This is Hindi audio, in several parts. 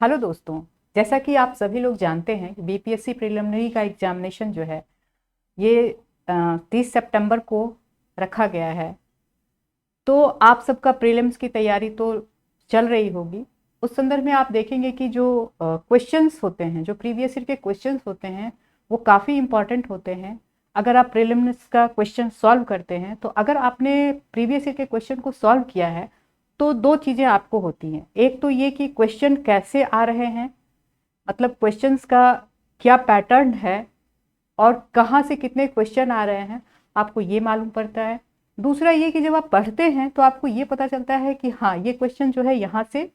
हेलो दोस्तों। जैसा कि आप सभी लोग जानते हैं कि बीपीएससी प्रिलिमिनरी का एग्जामिनेशन जो है ये 30 सितंबर को रखा गया है। तो आप सबका प्रीलिम्स की तैयारी तो चल रही होगी। उस संदर्भ में आप देखेंगे कि जो क्वेश्चंस होते हैं, जो प्रीवियस ईयर के क्वेश्चंस होते हैं, वो काफ़ी इंपॉर्टेंट होते हैं। अगर आप प्रीलिम्स का क्वेश्चन सॉल्व करते हैं तो अगर आपने प्रीवियस ईयर के क्वेश्चन को सॉल्व किया है तो दो चीज़ें आपको होती हैं। एक तो ये कि क्वेश्चन कैसे आ रहे हैं, मतलब क्वेश्चंस का क्या पैटर्न है और कहाँ से कितने क्वेश्चन आ रहे हैं, आपको ये मालूम पड़ता है। दूसरा ये कि जब आप पढ़ते हैं तो आपको ये पता चलता है कि हाँ, ये क्वेश्चन जो है यहाँ से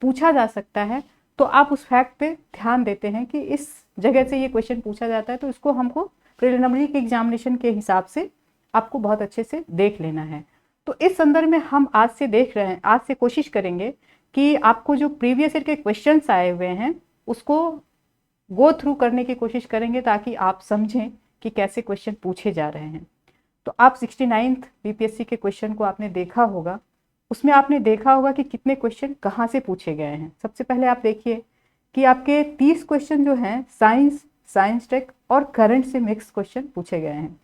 पूछा जा सकता है। तो आप उस फैक्ट पे ध्यान देते हैं कि इस जगह से ये क्वेश्चन पूछा जाता है, तो इसको हमको प्रिलिमिनरी के एग्जामिनेशन के हिसाब से आपको बहुत अच्छे से देख लेना है। तो इस संदर्भ में हम आज से देख रहे हैं, आज से कोशिश करेंगे कि आपको जो प्रीवियस ईयर के क्वेश्चंस आए हुए हैं उसको गो थ्रू करने की कोशिश करेंगे ताकि आप समझें कि कैसे क्वेश्चन पूछे जा रहे हैं। तो आप 69th बीपीएससी के क्वेश्चन को आपने देखा होगा। उसमें आपने देखा होगा कि कितने क्वेश्चन कहाँ से पूछे गए हैं। सबसे पहले आप देखिए कि आपके 30 क्वेश्चन जो हैं साइंस, साइंस टेक और करंट से मिक्स क्वेश्चन पूछे गए हैं।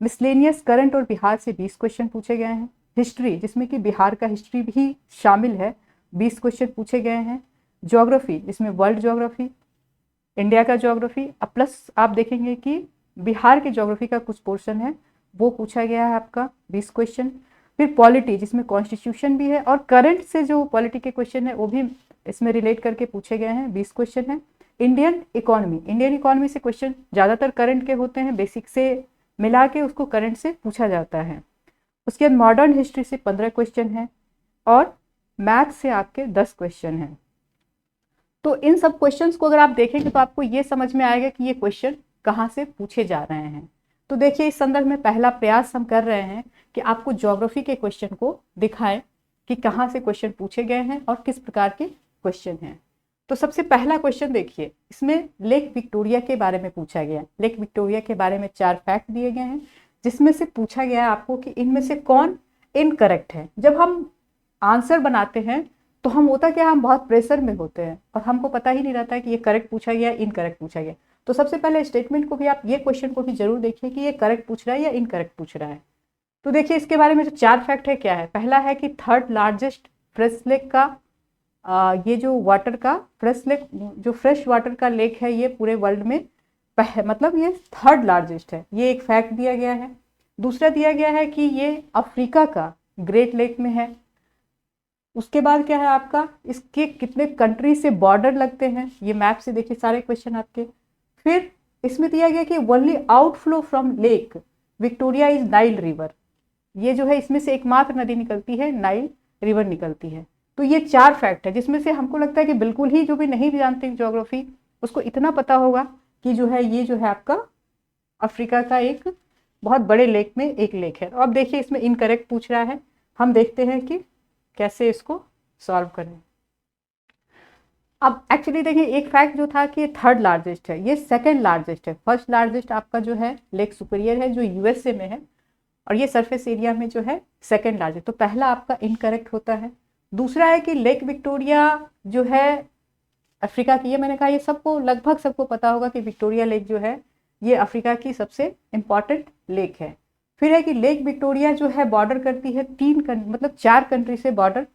मिसलेनियस करंट और बिहार से 20 क्वेश्चन पूछे गए हैं। हिस्ट्री, जिसमें कि बिहार का हिस्ट्री भी शामिल है, 20 क्वेश्चन पूछे गए हैं। ज्योग्राफी, जिसमें वर्ल्ड ज्योग्राफी, इंडिया का ज्योग्राफी, प्लस आप देखेंगे कि बिहार के ज्योग्राफी का कुछ पोर्शन है वो पूछा गया है आपका 20 क्वेश्चन। फिर पॉलिटी, जिसमें कॉन्स्टिट्यूशन भी है और करंट से जो पॉलिटी के क्वेश्चन है वो भी इसमें रिलेट करके पूछे गए हैं, 20 क्वेश्चन है। इंडियन इकोनॉमी, इंडियन इकोनॉमी से क्वेश्चन ज़्यादातर करंट के होते हैं, बेसिक से मिला के उसको करंट से पूछा जाता है। उसके बाद मॉडर्न हिस्ट्री से 15 क्वेश्चन है और मैथ से आपके 10 क्वेश्चन हैं। तो इन सब क्वेश्चंस को अगर आप देखेंगे तो आपको ये समझ में आएगा कि ये क्वेश्चन कहाँ से पूछे जा रहे हैं। तो देखिए, इस संदर्भ में पहला प्रयास हम कर रहे हैं कि आपको ज्योग्राफी के क्वेश्चन को दिखाएं कि कहाँ से क्वेश्चन पूछे गए हैं और किस प्रकार के क्वेश्चन हैं। तो सबसे पहला क्वेश्चन देखिए, इसमें लेक विक्टोरिया के बारे में पूछा गया। लेक विक्टोरिया के बारे में 4 फैक्ट दिए गए हैं, जिसमें से पूछा गया है आपको कि इनमें से कौन इनकरेक्ट है। जब हम आंसर बनाते हैं तो हम होता क्या, हम बहुत प्रेशर में होते हैं और हमको पता ही नहीं रहता है कि ये करेक्ट पूछा गया, इनकरेक्ट पूछा गया। तो सबसे पहले स्टेटमेंट को भी आप, ये क्वेश्चन को भी जरूर देखिए कि ये करेक्ट पूछ रहा है या इनकरेक्ट पूछ रहा है। तो देखिए, इसके बारे में जो 4 फैक्ट है क्या है। पहला है कि थर्ड लार्जेस्ट फ्रेश लेक का, ये जो वाटर का फ्रेश लेक, जो फ्रेश वाटर का लेक है, ये पूरे वर्ल्ड में मतलब ये थर्ड लार्जेस्ट है, ये एक फैक्ट दिया गया है। दूसरा दिया गया है कि ये अफ्रीका का ग्रेट लेक में है। उसके बाद क्या है आपका, इसके कितने कंट्री से बॉर्डर लगते हैं, ये मैप से देखिए सारे क्वेश्चन आपके। फिर इसमें दिया गया कि only outflow from lake Victoria is Nile river, ये जो है इसमें से एकमात्र नदी निकलती है, नाइल रिवर निकलती है। तो ये 4 फैक्ट है जिसमें से हमको लगता है कि बिल्कुल ही जो भी नहीं भी जानते ज्योग्राफी उसको इतना पता होगा कि जो है ये जो है आपका अफ्रीका का एक बहुत बड़े लेक में एक लेक है। तो अब देखिए, इसमें इनकरेक्ट पूछ रहा है, हम देखते हैं कि कैसे इसको सॉल्व करें। अब एक्चुअली देखिए, एक फैक्ट जो था कि ये थर्ड लार्जेस्ट है, ये सेकंड लार्जेस्ट है। फर्स्ट लार्जेस्ट आपका जो है लेक सुपीरियर है, जो यूएसए में है, और ये सरफेस एरिया में जो है सेकंड लार्जेस्ट। तो पहला आपका इनकरेक्ट होता है। दूसरा है कि लेक विक्टोरिया जो है अफ्रीका की, ये मैंने कहा ये सबको, लगभग सबको पता होगा कि विक्टोरिया लेक जो है ये अफ्रीका की सबसे इंपॉर्टेंट लेक है। फिर है कि लेक विक्टोरिया जो है बॉर्डर करती है मतलब 4 कंट्री से बॉर्डर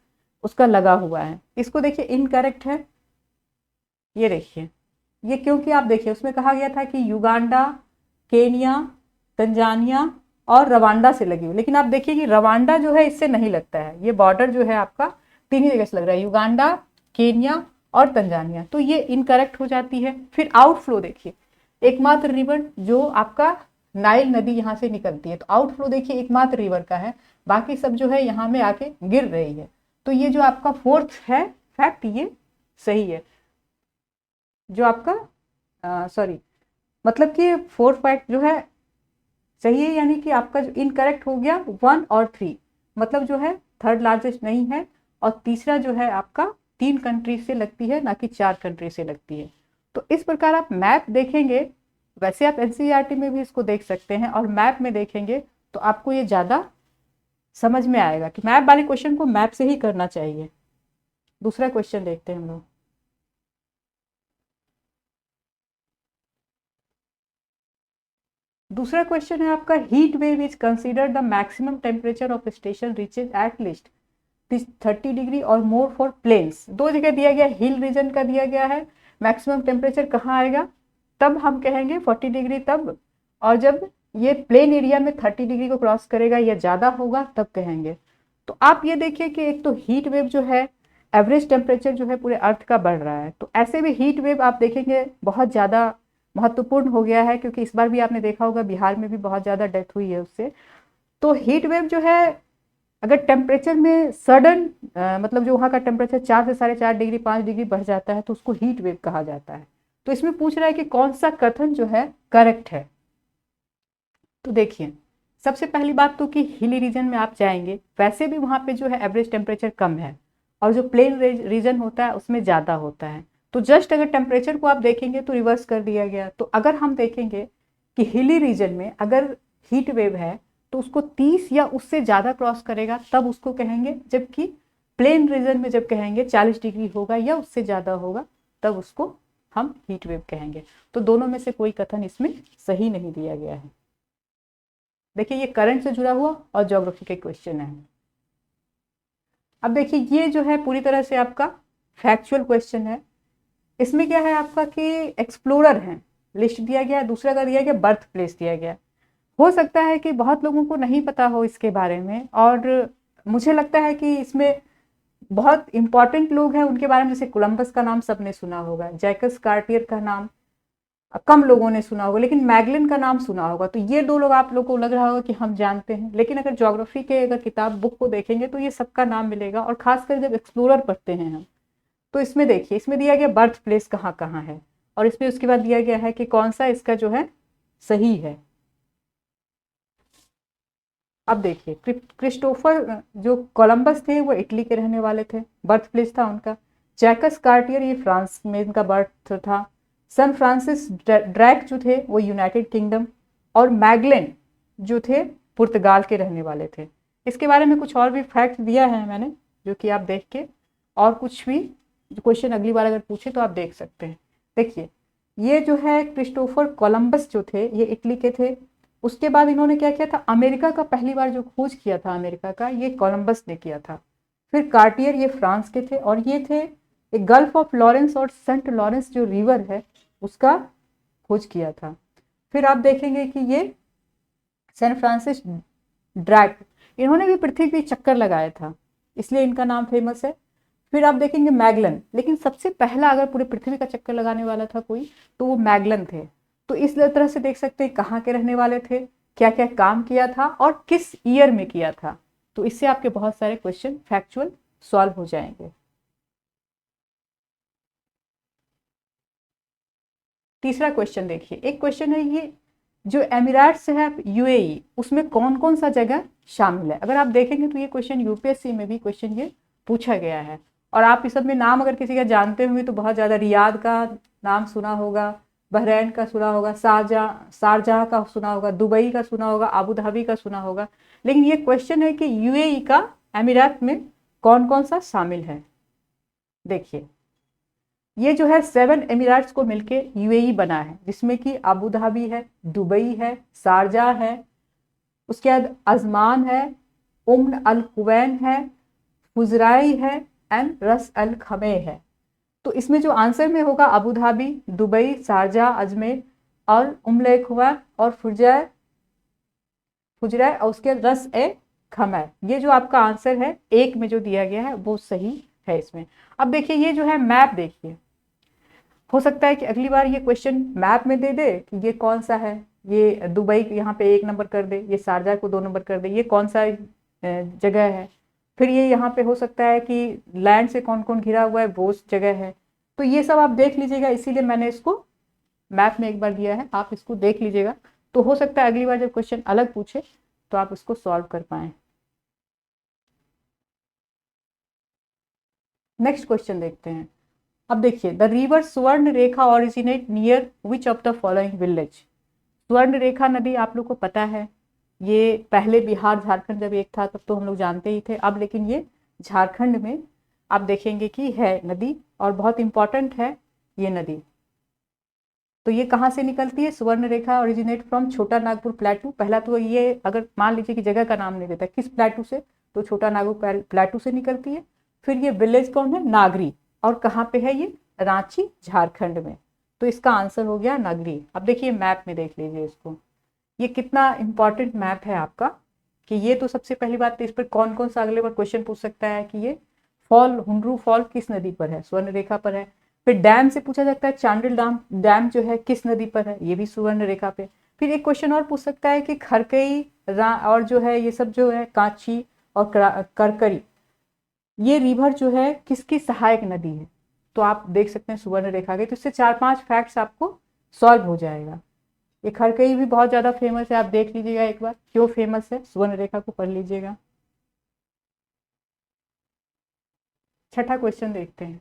उसका लगा हुआ है। इसको देखिए इनकरेक्ट है, ये देखिए, ये क्योंकि आप देखिए उसमें कहा गया था कि युगांडा, केनिया, तंजानिया और रवांडा से लगी हुई, लेकिन आप देखिए कि रवांडा जो है इससे नहीं लगता है। ये बॉर्डर जो है आपका 3 ही जगह से लग रहा है, युगांडा, केनिया और तंजानिया, तो ये इनकरेक्ट हो जाती है। फिर आउटफ्लो देखिए, एकमात्र रिवर जो आपका नाइल नदी यहाँ से निकलती है, तो आउटफ्लो देखिए एकमात्र रिवर का है, बाकी सब जो है यहाँ में आके गिर रही है। तो ये जो आपका फोर्थ है फैक्ट, ये सही है। जो आपका सॉरी, मतलब कि फोर्थ फैक्ट जो है सही है, यानी कि आपका जो इनकरेक्ट हो गया 1 और 3, मतलब जो है थर्ड लार्जेस्ट नहीं है, और तीसरा जो है आपका 3 कंट्री से लगती है, ना कि 4 कंट्री से लगती है। तो इस प्रकार आप मैप देखेंगे, वैसे आप एनसीईआरटी में भी इसको देख सकते हैं, और मैप में देखेंगे तो आपको ये ज़्यादा समझ में आएगा कि मैप वाले क्वेश्चन को मैप से ही करना चाहिए। दूसरा क्वेश्चन देखते हैं हम लोग। दूसरा क्वेश्चन है आपका, heat wave is considered the maximum temperature of station reaches at least 30 degree और मोर फॉर प्लेन्स। दो जगह दिया गया, हिल रीजन का दिया गया है, मैक्सिमम टेम्परेचर कहाँ आएगा, तब हम कहेंगे 40 डिग्री तब, और जब ये प्लेन एरिया में 30 डिग्री को क्रॉस करेगा या ज़्यादा होगा तब कहेंगे। तो आप ये देखिए कि एक तो हीट वेव जो है, एवरेज टेम्परेचर जो है पूरे अर्थ का बढ़ रहा है, तो ऐसे में हीट वेव आप देखेंगे बहुत ज़्यादा महत्वपूर्ण हो गया है, क्योंकि इस बार भी आपने देखा होगा बिहार में भी बहुत ज़्यादा डेथ हुई है उससे। तो हीट वेव जो है अगर टेम्परेचर में सडन मतलब जो वहाँ का टेम्परेचर 4 से 4.5 डिग्री 5 डिग्री बढ़ जाता है तो उसको हीट वेव कहा जाता है। तो इसमें पूछ रहा है कि कौन सा कथन जो है करेक्ट है। तो देखिए, सबसे पहली बात तो कि हिली रीजन में आप जाएंगे, वैसे भी वहाँ पे जो है एवरेज टेम्परेचर कम है, और जो प्लेन रीजन होता है उसमें ज़्यादा होता है। तो जस्ट अगर टेम्परेचर को आप देखेंगे तो रिवर्स कर दिया गया। तो अगर हम देखेंगे कि हिली रीजन में अगर हीट वेव है तो उसको 30 या उससे ज़्यादा क्रॉस करेगा तब उसको कहेंगे, जबकि प्लेन रीजन में जब कहेंगे 40 डिग्री होगा या उससे ज़्यादा होगा तब उसको हम हीट वेव कहेंगे। तो दोनों में से कोई कथन इसमें सही नहीं दिया गया है। देखिए, ये करंट से जुड़ा हुआ और ज्योग्राफी के क्वेश्चन है। अब देखिए, ये जो है पूरी तरह से आपका फैक्चुअल क्वेश्चन है। इसमें क्या है आपका कि एक्सप्लोरर है, लिस्ट दिया गया है, दूसरा का दिया गया बर्थ प्लेस दिया गया। हो सकता है कि बहुत लोगों को नहीं पता हो इसके बारे में, और मुझे लगता है कि इसमें बहुत इंपॉर्टेंट लोग हैं उनके बारे में, जैसे कोलंबस का नाम सबने सुना होगा, जैकस कार्टियर का नाम कम लोगों ने सुना होगा, लेकिन मैगलन का नाम सुना होगा। तो ये दो लोग आप लोग को लग रहा होगा कि हम जानते हैं, लेकिन अगर ज्योग्राफी के अगर किताब बुक को देखेंगे तो ये सबका नाम मिलेगा, और खासकर जब एक्सप्लोरर पढ़ते हैं हम तो इसमें देखिए, इसमें दिया गया बर्थ प्लेस कहाँ कहाँ है, और इसमें उसके बाद दिया गया है कि कौन सा इसका जो है सही है। अब देखिए, क्रिस्टोफर जो कोलंबस थे वो इटली के रहने वाले थे, बर्थ प्लेस था उनका। जैकस कार्टियर ये फ्रांस में इनका बर्थ था। सन फ्रांसिस ड्रैक जो थे वो यूनाइटेड किंगडम, और मैगलेन जो थे पुर्तगाल के रहने वाले थे। इसके बारे में कुछ और भी फैक्ट दिया है मैंने, जो कि आप देख के और कुछ भी क्वेश्चन अगली बार अगर पूछे तो आप देख सकते हैं। देखिए, ये जो है क्रिस्टोफर कोलंबस जो थे ये इटली के थे। उसके बाद इन्होंने क्या किया था, अमेरिका का पहली बार जो खोज किया था अमेरिका का, ये कोलंबस ने किया था। फिर कार्टियर ये फ्रांस के थे, और ये थे एक गल्फ ऑफ लॉरेंस और सेंट लॉरेंस जो रिवर है उसका खोज किया था। फिर आप देखेंगे कि ये सैन फ्रांसिस ड्रैक, इन्होंने भी पृथ्वी पे चक्कर लगाया था, इसलिए इनका नाम फेमस है। फिर आप देखेंगे मैगलन, लेकिन सबसे पहला अगर पूरे पृथ्वी का चक्कर लगाने वाला था कोई तो वो मैगलन थे। तो इस तरह से देख सकते हैं कहाँ के रहने वाले थे, क्या क्या काम किया था और किस ईयर में किया था। तो इससे आपके बहुत सारे क्वेश्चन फैक्चुअल सॉल्व हो जाएंगे। तीसरा क्वेश्चन देखिए, एक क्वेश्चन है ये, जो एमिरेट्स है यूएई उसमें कौन कौन सा जगह शामिल है। अगर आप देखेंगे तो ये क्वेश्चन यूपीएससी में भी क्वेश्चन ये पूछा गया है, और आप इस सब में नाम अगर किसी का जानते होंगे तो बहुत ज़्यादा, रियाद का नाम सुना होगा, बहरैन का सुना होगा, शारजाह का सुना होगा, दुबई का सुना होगा, आबू धाबी का सुना होगा। लेकिन ये क्वेश्चन है कि यूएई का एमिरेट में कौन कौन सा शामिल है। देखिए, ये जो है 7 एमिरेट्स को मिलके यूएई बना है, जिसमें कि अबू धाबी है, दुबई है, शारजाह है, उसके बाद अजमान है, उम्र अल कुवैन है, फुजराई है एंड रस अल खमे है। तो इसमें जो आंसर में होगा Abu Dhabi, Dubai, Sharjah, Ajmer और उम्र खुवैन और फुजराई और उसके रस ए खमै, ये जो आपका आंसर है एक में जो दिया गया है वो सही है इसमें। अब देखिए, ये जो है मैप देखिए, हो सकता है कि अगली बार ये क्वेश्चन मैप में दे दे कि ये कौन सा है, ये दुबई यहाँ पे 1 नंबर कर दे, ये शारजाह को 2 नंबर कर दे, ये कौन सा जगह है। फिर ये यहाँ पे हो सकता है कि लैंड से कौन कौन घिरा हुआ है वो जगह है। तो ये सब आप देख लीजिएगा, इसीलिए मैंने इसको मैप में एक बार दिया है, आप इसको देख लीजिएगा। तो हो सकता है अगली बार जब क्वेश्चन अलग पूछे तो आप इसको सॉल्व कर पाए। नेक्स्ट क्वेश्चन देखते हैं। अब देखिए, the river Swarna Rekha originate near which of the following village. Swarna Rekha नदी आप लोग को पता है, ये पहले बिहार झारखंड जब एक था तब तो हम लोग जानते ही थे, अब लेकिन ये झारखंड में आप देखेंगे कि है नदी, और बहुत इंपॉर्टेंट है ये नदी। तो ये कहाँ से निकलती है? सुवर्ण रेखा ओरिजिनेट फ्रॉम छोटा नागपुर प्लेटू। पहला तो ये अगर मान लीजिए कि जगह का नाम नहीं देता, किस प्लेटू से, तो छोटा नागपुर प्लेटू से निकलती है। फिर ये विलेज कौन है? नागरी। और कहाँ पे है ये? रांची, झारखंड में। तो इसका आंसर हो गया नागरी। अब देखिए मैप में देख लीजिए इसको, ये कितना इंपॉर्टेंट मैप है आपका, कि ये तो सबसे पहली बात तो इस पर कौन कौन सा अगले बार क्वेश्चन पूछ सकता है कि ये फॉल, हुंडरू फॉल किस नदी पर है? स्वर्ण रेखा पर है। फिर डैम से पूछा जाता है, चांडिल डैम डैम जो है किस नदी पर है? ये भी सुवर्ण रेखा पे। फिर एक क्वेश्चन और पूछ सकता है कि खरकई और जो है ये सब जो है कांची और करकरी, ये रिवर जो है किसकी सहायक नदी है? तो आप देख सकते हैं सुवर्ण रेखा के। तो इससे 4-5 फैक्ट्स आपको सॉल्व हो जाएगा। ये खरकई भी बहुत ज्यादा फेमस है, आप देख लीजिएगा एक बार क्यों फेमस है, सुवर्ण रेखा को पढ़ लीजिएगा। छठा क्वेश्चन देखते हैं।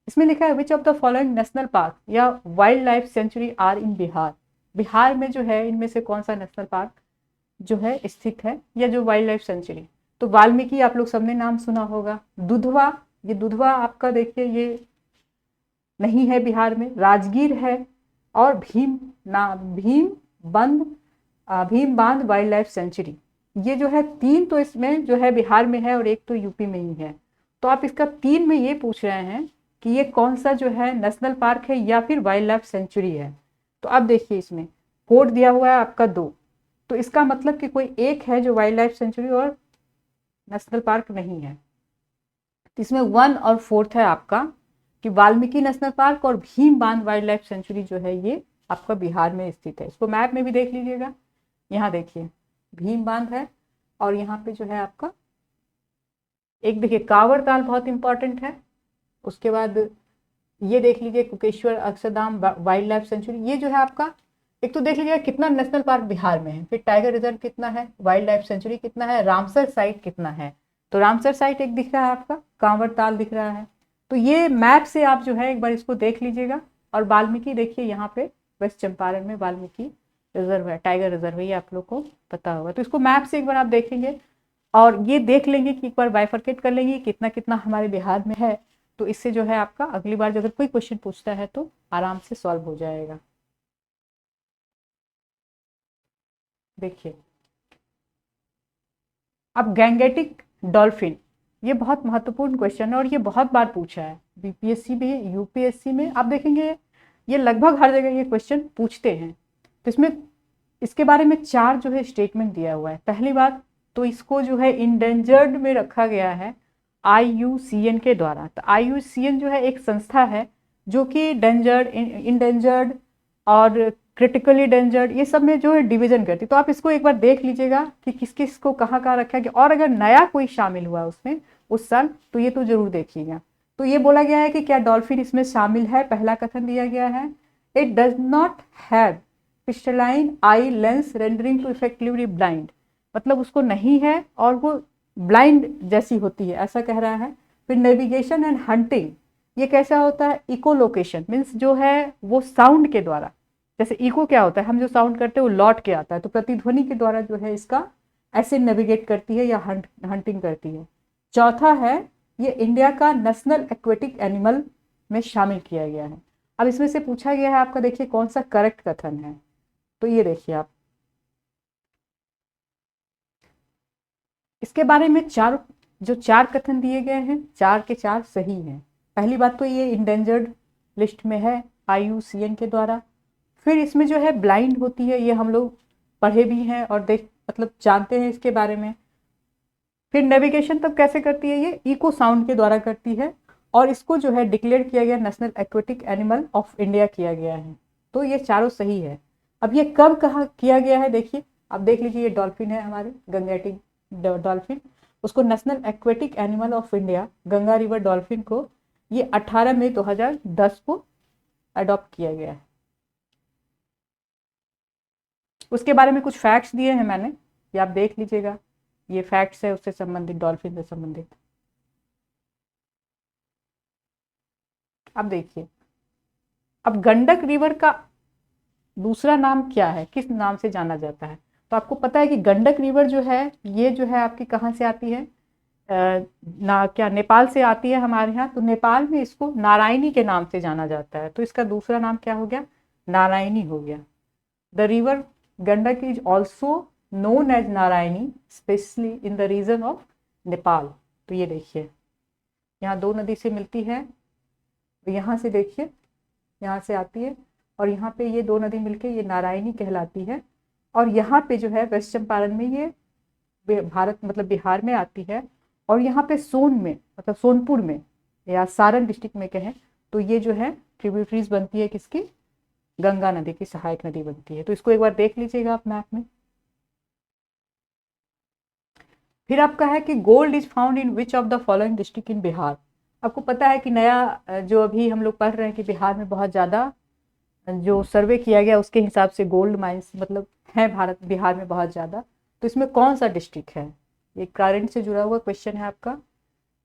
इसमें लिखा है which of the following national park या wild life sanctuary are in Bihar. Bihar में जो है इनमें से कौन सा नेशनल पार्क जो है स्थित है, या जो वाइल्ड लाइफ सेंचुरी? तो वाल्मीकि आप लोग सबने नाम सुना होगा। दुधवा, ये दुधवा आपका देखिए ये नहीं है बिहार में। राजगीर है। और भीम बांध वाइल्ड लाइफ सेंचुरी, ये जो है 3 तो इसमें जो है बिहार में है और एक तो यूपी में ही है। तो आप इसका 3 में ये पूछ रहे हैं कि ये कौन सा जो है नेशनल पार्क है या फिर वाइल्ड लाइफ सेंचुरी है। तो अब देखिए इसमें कोड दिया हुआ है आपका 2, तो इसका मतलब कि कोई एक है जो वाइल्ड लाइफ सेंचुरी और नेशनल पार्क नहीं है। तो इसमें 1 और 4 है आपका कि वाल्मीकि नेशनल पार्क और भीम बांध वाइल्ड लाइफ सेंचुरी जो है ये आपका बिहार में स्थित है। इसको मैप में भी देख लीजिएगा, यहाँ देखिए भीम बांध है और यहाँ पे जो है आपका एक देखिए कांवड़ ताल बहुत इंपॉर्टेंट है। उसके बाद ये देख लीजिए कुकेश्वर अक्षरधाम वाइल्ड लाइफ सेंचुरी, ये जो है आपका एक तो देख लीजिएगा कितना नेशनल पार्क बिहार में है, फिर टाइगर रिजर्व कितना है, वाइल्ड लाइफ सेंचुरी कितना है, रामसर साइट कितना है। तो रामसर साइट एक दिख रहा है आपका, कांवड़ ताल दिख रहा है। तो ये मैप से आप जो है एक बार इसको देख लीजिएगा। और वाल्मीकि देखिए यहाँ पे वेस्ट चंपारण में वाल्मीकि रिजर्व है, टाइगर रिजर्व है, ये आप लोग को पता होगा। तो इसको मैप से एक बार आप देखेंगे और ये देख लेंगे कि एक बार बाइफरकेट कर लेंगे कितना कितना हमारे बिहार में है। तो इससे जो है आपका अगली बार अगर कोई क्वेश्चन पूछता है तो आराम से सॉल्व हो जाएगा। देखिए अब गैंगेटिक डॉल्फिन, ये बहुत महत्वपूर्ण क्वेश्चन है और ये बहुत बार पूछा है बीपीएससी में, यूपीएससी में। आप देखेंगे ये लगभग हर जगह ये क्वेश्चन पूछते हैं। तो इसमें इसके बारे में 4 जो है स्टेटमेंट दिया हुआ है। पहली बात तो इसको जो है इंडेंजर्ड में रखा गया है IUCN के द्वारा। तो IUCN जो है एक संस्था है जो कि डेंजर्ड, इंडेंजर्ड और क्रिटिकली डेंजर्ड ये सब में जो है डिवीजन करती। तो आप इसको एक बार देख लीजिएगा कि किस किस को कहाँ कहाँ रखा गया, और अगर नया कोई शामिल हुआ उसमें उस साल तो ये तो जरूर देखिएगा। तो ये बोला गया है कि क्या डॉल्फिन इसमें शामिल है? पहला कथन दिया गया है it does not have crystalline eye lens rendering to effectively blind, मतलब उसको नहीं है और वो ब्लाइंड जैसी होती है, ऐसा कह रहा है। फिर नेविगेशन एंड हंटिंग, ये कैसा होता है? इको लोकेशन मीन्स जो है वो साउंड के द्वारा, जैसे इको क्या होता है, हम जो साउंड करते हैं वो लौट के आता है, तो प्रतिध्वनि के द्वारा जो है इसका ऐसे नेविगेट करती है या हंटिंग करती है। चौथा है ये इंडिया का नेशनल एक्वेटिक एनिमल में शामिल किया गया है। अब इसमें से पूछा गया है आपका, देखिए कौन सा करेक्ट कथन है। तो ये देखिए आप इसके बारे में जो चार कथन दिए गए हैं 4 के 4 सही हैं। पहली बात तो ये इंडेंजर्ड लिस्ट में है IUCN के द्वारा। फिर इसमें जो है ब्लाइंड होती है, ये हम लोग पढ़े भी हैं और देख मतलब जानते हैं इसके बारे में। फिर नेविगेशन तब कैसे करती है? ये इको साउंड के द्वारा करती है और इसको जो है डिक्लेयर किया गया national aquatic animal of India किया गया है। तो ये चारों सही है। अब ये कब कहा किया गया है देखिए, अब देख लीजिए ये डॉल्फिन है हमारे गंगेटिक डॉल्फिन, उसको national aquatic animal of India Ganga river dolphin को ये 18 मई 2010 को अडॉप्ट किया गया है। उसके बारे में कुछ फैक्ट्स दिए हैं मैंने, ये आप देख लीजिएगा, ये फैक्ट्स है उससे संबंधित, डॉल्फिन से संबंधित। अब देखिए अब गंडक रिवर का दूसरा नाम क्या है, किस नाम से जाना जाता है? तो आपको पता है कि गंडक रिवर जो है ये जो है आपकी कहाँ से आती है, क्या नेपाल से आती है हमारे यहाँ। तो नेपाल में इसको नारायणी के नाम से जाना जाता है, तो इसका दूसरा नाम क्या हो गया? नारायणी हो गया। The river Gandak is also known as Narayani especially in the region of Nepal. तो ये देखिए यहाँ दो नदी से मिलती है, तो यहाँ से देखिए यहाँ से आती है और यहाँ पे ये दो नदी मिलके ये नारायणी कहलाती है। और यहाँ पे जो है वेस्ट चंपारण में ये भारत मतलब बिहार में आती है। और यहाँ पे सोन में मतलब सोनपुर में या सारण डिस्ट्रिक्ट में कहें तो ये जो है ट्रिब्यूटरीज बनती है किसकी, गंगा नदी की सहायक नदी बनती है। तो इसको एक बार देख लीजिएगा आप मैप में। फिर आपका है कि gold is found in which of the following district in Bihar. आपको पता है कि नया जो अभी हम लोग पढ़ रहे हैं कि बिहार में बहुत ज़्यादा जो सर्वे किया गया उसके हिसाब से गोल्ड माइंस मतलब है भारत बिहार में बहुत ज़्यादा। तो इसमें कौन सा डिस्ट्रिक्ट है, ये करंट से जुड़ा हुआ क्वेश्चन है आपका।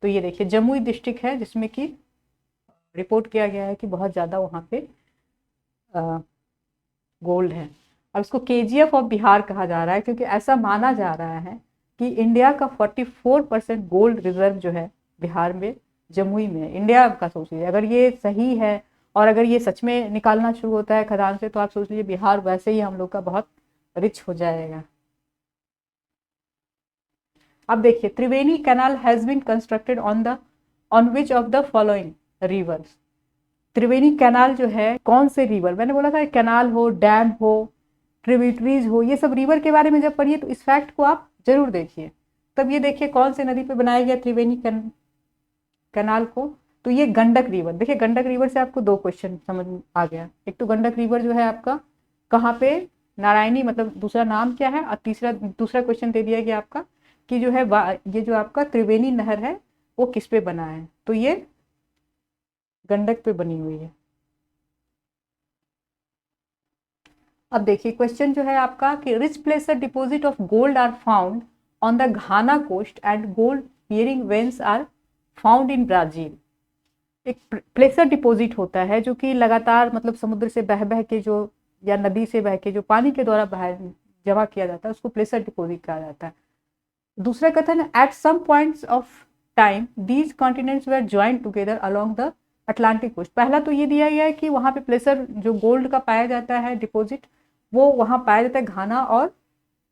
तो ये देखिए जमुई डिस्ट्रिक्ट है जिसमें कि रिपोर्ट किया गया है कि बहुत ज़्यादा वहाँ पे गोल्ड है। अब इसको केजीएफ ऑफ बिहार कहा जा रहा है क्योंकि ऐसा माना जा रहा है कि इंडिया का 44% गोल्ड रिजर्व जो है बिहार में जमुई में। इंडिया का सोच लीजिए अगर ये सही है और अगर ये सच में निकालना शुरू होता है खदान से, तो आप सोच लीजिए बिहार वैसे ही हम लोग का बहुत रिच हो जाएगा। अब देखिए Triveni canal has been constructed on which of the following rivers. Triveni canal जो है कौन से रिवर, मैंने बोला था कैनाल हो, डैम हो, ट्रिब्यूटरीज हो, ये सब रिवर के बारे में जब पढ़िए तो इस फैक्ट को आप जरूर देखिए। तब ये देखिए कौन से नदी पे बनाया गया त्रिवेणी कैनाल को, तो ये गंडक रिवर। देखिए गंडक रिवर से आपको दो क्वेश्चन समझ आ गया। एक तो गंडक रिवर जो है आपका कहाँ पे, नारायणी मतलब दूसरा नाम क्या है, और दूसरा क्वेश्चन दे दिया गया आपका कि जो है ये जो आपका त्रिवेणी नहर है वो किस पे बना है, तो ये गंडक पे बनी हुई है। अब देखिए क्वेश्चन जो है आपका कि rich placer deposit of gold are found on the Ghana coast and gold bearing veins are found in Brazil. एक प्लेसर डिपॉजिट होता है जो कि लगातार मतलब समुद्र से बह बह के जो या नदी से बह के जो पानी के द्वारा जमा किया जाता है उसको प्लेसर डिपॉजिट कहा जाता है। दूसरा कथन at some points of time these continents were joint together along the Atlantic coast. पहला तो ये दिया गया है कि वहाँ पे प्लेसर जो गोल्ड का पाया जाता है डिपॉजिट वो वहाँ पाया जाता है घाना और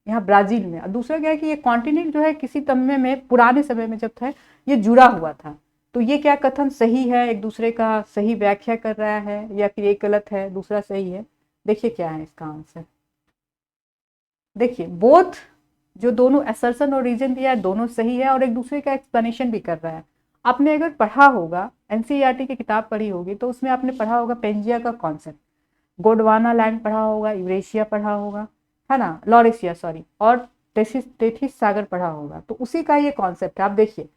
यहाँ ब्राजील में। और दूसरा क्या है कि ये कॉन्टिनेंट जो है किसी समय में पुराने समय में जब था ये जुड़ा हुआ था। तो ये क्या कथन सही है, एक दूसरे का सही व्याख्या कर रहा है या फिर एक गलत है दूसरा सही है। देखिए क्या है इसका आंसर। देखिए बोथ जो दोनों असर्शन और रीजन दिया है दोनों सही है और एक दूसरे का एक्सप्लेनेशन भी कर रहा है। आपने अगर पढ़ा होगा एनसीईआरटी की किताब पढ़ी होगी तो उसमें आपने पढ़ा होगा पेंजिया का कॉन्सेप्ट, गोंडवाना लैंड पढ़ा होगा, यूरेशिया पढ़ा होगा है ना, लॉरेशिया सॉरी, और टेथिस सागर पढ़ा होगा। तो उसी का ये कॉन्सेप्ट है। आप देखिए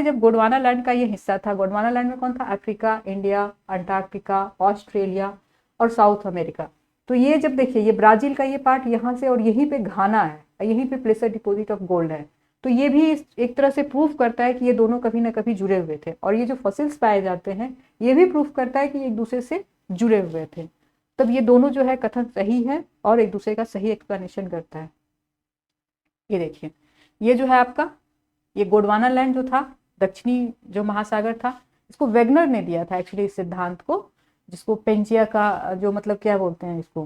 जब गोंडवाना लैंड का ये हिस्सा था, गोंडवाना लैंड में कौन था, अफ्रीका, इंडिया, अंटार्कटिका, ऑस्ट्रेलिया और साउथ अमेरिका। तो ये जब देखिए ये ब्राजील का ये पार्ट यहाँ से और यहीं पे घाना है, यहीं पे प्लेसर डिपॉजिट ऑफ गोल्ड है। तो ये भी एक तरह से प्रूफ करता है कि ये दोनों कभी ना कभी जुड़े हुए थे। और ये जो फॉसिल्स पाए जाते हैं ये भी प्रूफ करता है कि एक दूसरे से जुड़े हुए थे। तब ये दोनों जो है कथन सही है और एक दूसरे का सही एक्सप्लेनेशन करता है। ये देखिए ये जो है आपका ये गोंडवाना लैंड जो था दक्षिणी जो महासागर था, इसको वेगनर ने दिया था एक्चुअली इस सिद्धांत को, जिसको पेंजिया का जो मतलब क्या बोलते हैं इसको,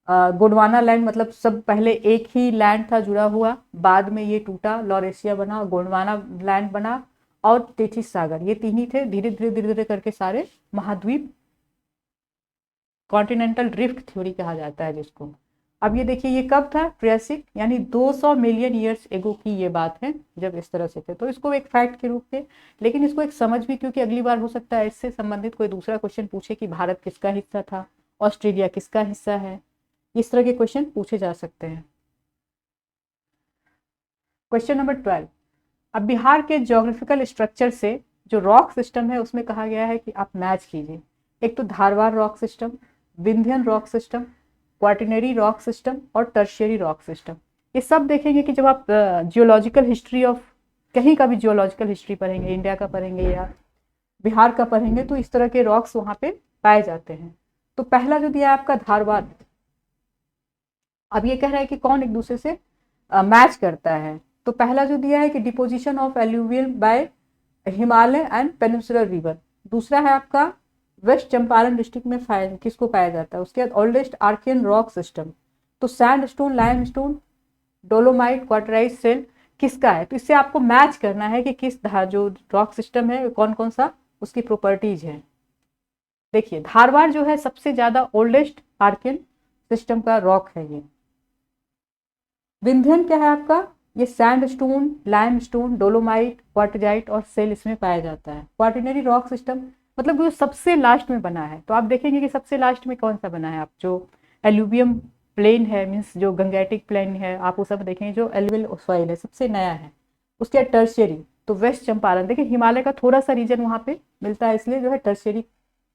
गोंडवाना लैंड मतलब सब पहले एक ही लैंड था जुड़ा हुआ, बाद में ये टूटा, लॉरेशिया बना, गोंडवाना लैंड बना और टेथिस सागर, ये तीन ही थे। धीरे धीरे करके सारे महाद्वीप, कॉन्टिनेंटल ड्रिफ्ट थ्योरी कहा जाता है जिसको। अब ये देखिए ये कब था, ट्रियासिक यानी 200 मिलियन ईयर्स एगो की ये बात है जब इस तरह से थे। तो इसको एक फैक्ट के रूप में, लेकिन इसको एक समझ भी, क्योंकि अगली बार हो सकता है इससे संबंधित कोई दूसरा क्वेश्चन पूछे कि भारत किसका हिस्सा था, ऑस्ट्रेलिया किसका हिस्सा है, इस तरह के क्वेश्चन पूछे जा सकते हैं। Question number 12। अब बिहार के ज्योग्राफिकल स्ट्रक्चर से जो रॉक सिस्टम है उसमें कहा गया है कि आप मैच कीजिए। एक तो Dharwad rock system, Vindhyan rock system, quaternary rock system और टर्शियरी रॉक सिस्टम। ये सब देखेंगे कि जब आप जियोलॉजिकल हिस्ट्री ऑफ कहीं का भी जियोलॉजिकल हिस्ट्री पढ़ेंगे, इंडिया का पढ़ेंगे या बिहार का पढ़ेंगे, तो इस तरह के रॉक्स वहाँ पे पाए जाते हैं। तो पहला जो दिया है आपका धारवाड़। अब ये कह रहा है कि कौन एक दूसरे से मैच करता है। तो पहला जो दिया है कि deposition of alluvial by Himalaya and peninsular river. दूसरा है आपका वेस्ट चंपारण डिस्ट्रिक्ट में किसको पाया जाता है। उसके बाद ओल्डेस्ट आर्कियन रॉक सिस्टम, तो सैंडस्टोन, लाइमस्टोन, डोलोमाइट, क्वार्टराइज सेल किसका है। तो इससे आपको मैच करना है कि किस जो रॉक सिस्टम है कौन कौन सा उसकी प्रॉपर्टीज है। देखिए धारवाड़ जो है सबसे ज्यादा ओल्डेस्ट आर्कियन सिस्टम का रॉक है ये। विंध्यन क्या है आपका, ये सैंडस्टोन, लाइमस्टोन, डोलोमाइट, क्वार्टजाइट और सेल इसमें पाया जाता है। क्वार्टिनरी रॉक सिस्टम मतलब जो सबसे लास्ट में बना है, तो आप देखेंगे कि सबसे लास्ट में कौन सा बना है। आप जो एल्यूवियम प्लेन है, मीन्स जो गंगेटिक प्लेन है, आप वो सब देखेंगे जो एलुवियल सॉइल है सबसे नया है। उसके बाद टर्शियरी, तो वेस्ट चंपारण, देखिए हिमालय का थोड़ा सा रीजन वहाँ पे मिलता है, इसलिए जो है टर्शियरी,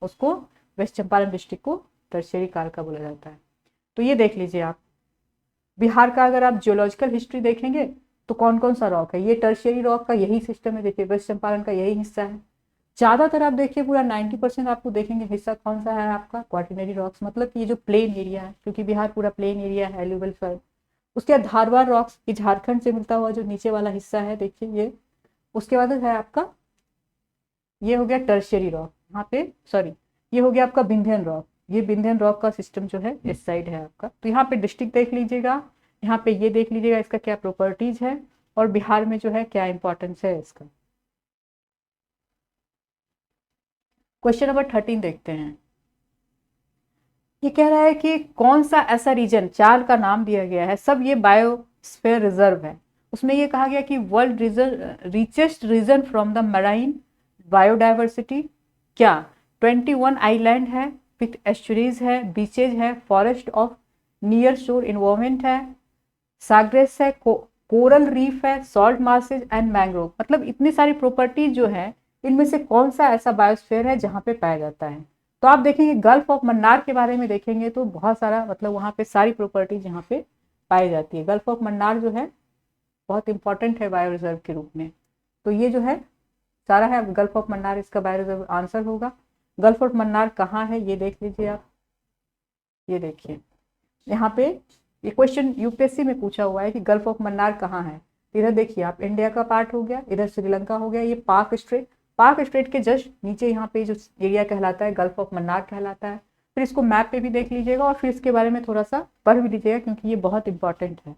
उसको वेस्ट चंपारण डिस्ट्रिक्ट को टर्शियरी काल का बोला जाता है। तो ये देख लीजिए आप, बिहार का अगर आप जियोलॉजिकल हिस्ट्री देखेंगे तो कौन कौन सा रॉक है, ये टर्शियरी रॉक का यही सिस्टम है। देखिए वेस्ट चंपारण का यही हिस्सा है। ज़्यादातर आप देखिए पूरा 90% आपको देखेंगे हिस्सा कौन सा है आपका, क्वार्टिनरी रॉक्स, मतलब कि ये जो प्लेन एरिया है, क्योंकि बिहार पूरा प्लेन एरिया है, एल्यूवियल सॉइल। उसके बाद धारवाड़ रॉक्स, ये झारखंड से मिलता हुआ जो नीचे वाला हिस्सा है, देखिए ये। उसके बाद है आपका, ये हो गया टर्शियरी रॉक, यहाँ पे सॉरी, ये हो गया आपका विंध्यन रॉक। ये विंध्यन रॉक का सिस्टम जो है इस साइड है आपका। तो यहाँ पे डिस्ट्रिक्ट देख लीजिएगा, यहाँ पे ये देख लीजिएगा इसका क्या प्रॉपर्टीज है, और बिहार में जो है क्या इंपॉर्टेंस है इसका। क्वेश्चन नंबर 13 देखते हैं। ये कह रहा है कि कौन सा ऐसा रीजन, 4 का नाम दिया गया है, सब ये बायोस्फीयर रिजर्व है। उसमें ये कहा गया कि world richest region from the marine biodiversity, क्या 21 आइलैंड है, विथ एस्चुरीज है, बीचेज है, forest of near shore environment है, साग्रेस है, कोरल रीफ है, सॉल्ट मार्सेज एंड मैंग्रोव। मतलब इतनी सारी प्रॉपर्टीज जो है, इनमें से कौन सा ऐसा बायोस्फीयर है जहाँ पे पाया जाता है। तो आप देखेंगे गल्फ ऑफ मन्नार के बारे में देखेंगे तो बहुत सारा, मतलब वहाँ पे सारी प्रॉपर्टीज यहाँ पे पाई जाती है। गल्फ ऑफ मन्नार जो है बहुत इंपॉर्टेंट है बायो रिजर्व के रूप में। तो ये जो है सारा है, गल्फ ऑफ मन्नार इसका बायो रिजर्व आंसर होगा। गल्फ ऑफ मन्नार कहाँ है ये देख लीजिए आप, ये देखिए यहाँ पे ये क्वेश्चन यूपीएससी में पूछा हुआ है कि गल्फ ऑफ मन्नार कहाँ है। इधर देखिए आप, इंडिया का पार्ट हो गया, इधर श्रीलंका हो गया, ये पाक स्ट्रेट, पाक स्ट्रेट के जस्ट नीचे यहाँ पे जो एरिया कहलाता है गल्फ ऑफ मन्नार कहलाता है। फिर इसको मैप पे भी देख लीजिएगा और फिर इसके बारे में थोड़ा सा पढ़ भी लीजिएगा, क्योंकि ये बहुत इंपॉर्टेंट है।